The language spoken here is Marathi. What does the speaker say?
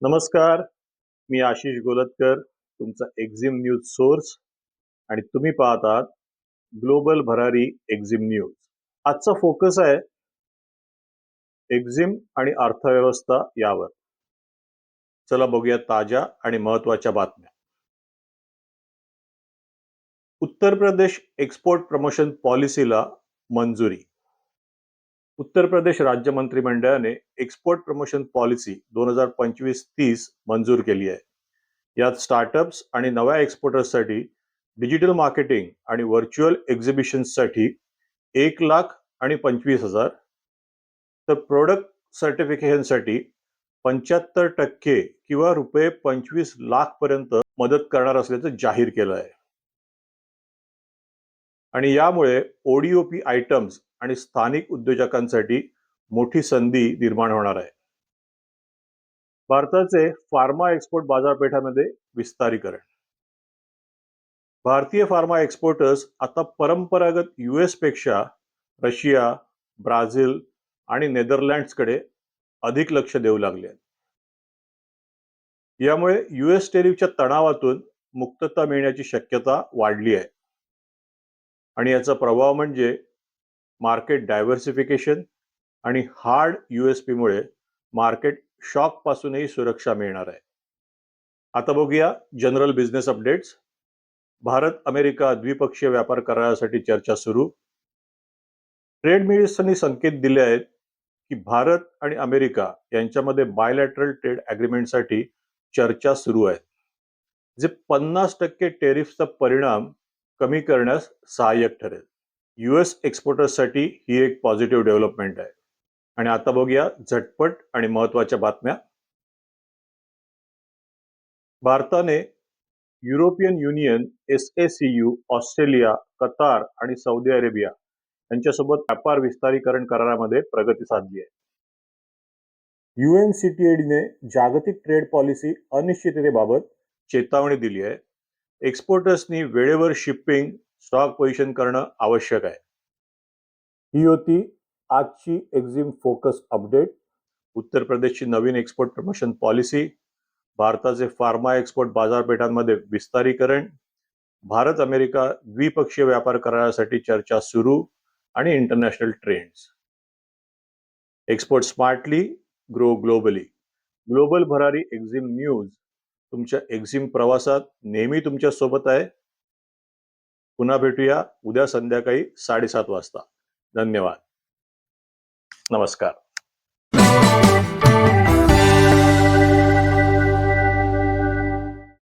नमस्कार, मी आशिष गोलतकर, तुमचा एक्झिम न्यूज सोर्स आणि तुम्ही पाहत आहात ग्लोबल भरारी एक्झिम न्यूज. आजचा फोकस आहे एक्झिम आणि अर्थव्यवस्था यावर. चला बघूया ताज्या आणि महत्त्वाच्या बातम्या. उत्तर प्रदेश एक्सपोर्ट प्रमोशन पॉलिसीला मंजुरी. उत्तर प्रदेश राज्य मंत्रिमंडळाने एक्सपोर्ट प्रमोशन पॉलिसी 2025-30 मंजूर केली आहे. यात स्टार्टअप्स आणि नव्या एक्सपोर्टर्ससाठी डिजिटल मार्केटिंग आणि व्हर्च्युअल एक्झिबिशन्ससाठी 1,25,000 तर प्रोडक्ट सर्टिफिकेशनसाठी 75% किंवा रुपये 25 लाख पर्यंत मदत करणार असल्याचं जाहीर केलं आहे. आणि यामुळे ओडीओपी आयटम्स आणि स्थानिक उद्योजकांसाठी मोठी संधी निर्माण होणार आहे. भारताचे फार्मा एक्सपोर्ट बाजारपेठामध्ये विस्तारीकरण. भारतीय फार्मा एक्सपोर्टर्स आता परंपरागत यूएस पेक्षा रशिया, ब्राझील आणि नेदरलँड्सकडे अधिक लक्ष देऊ लागले आहेत. यामुळे यूएस टेरिफच्या तणावातून मुक्तता मिळण्याची शक्यता वाढली आहे. आणि याचा प्रभाव म्हणजे मार्केट डायव्हर्सिफिकेशन आणि हार्ड यूएसपी मुळे मार्केट शॉक पासूनही सुरक्षा मिळणार आहे. आता बघूया general business updates. Bharat America द्विपक्षीय व्यापार करारासाठी चर्चा सुरू. ट्रेड मिनिस्टरांनी संकेत दिले आहेत की भारत आणि अमेरिका यांच्यामध्ये बायलॅटरल ट्रेड अग्रीमेंटसाठी चर्चा सुरू आहेत, जे 50% टेरिफचा परिणाम कमी करण्यास सहाय्यक ठरेल. यूएस एक्सपोर्टर्ससाठी ही एक पॉझिटिव्ह डेव्हलपमेंट आहे. आणि आता बघूया झटपट आणि महत्त्वाच्या बातम्या. भारताने European union, SACU, Australia, Qatar आणि सौदी अरेबिया यांच्यासोबत व्यापार विस्तारीकरण करारामध्ये प्रगती साधली आहे. UNCTAD ने जागतिक ट्रेड पॉलिसी अनिश्चिततेबाबत चेतावणी दिली आहे. एक्सपोर्टर्सनी वेळेवर शिपिंग, स्टॉक पोझिशन करणं आवश्यक आहे. ही होती आजची एक्झिम फोकस अपडेट. उत्तर प्रदेशची नवीन एक्सपोर्ट प्रमोशन पॉलिसी, भारताचे फार्मा एक्सपोर्ट बाजारपेठांमध्ये विस्तारीकरण, भारत अमेरिका द्विपक्षीय व्यापार करारासाठी चर्चा सुरू आणि international trends. Export smartly, grow globally. Global भरारी एक्झिम न्यूज तुमच्या एक्झिम प्रवासात नेहमी तुमच्या सोबत आहे. पुन्हा भेटूया उद्या संध्याकाळी 7:30 वाजता. धन्यवाद. नमस्कार.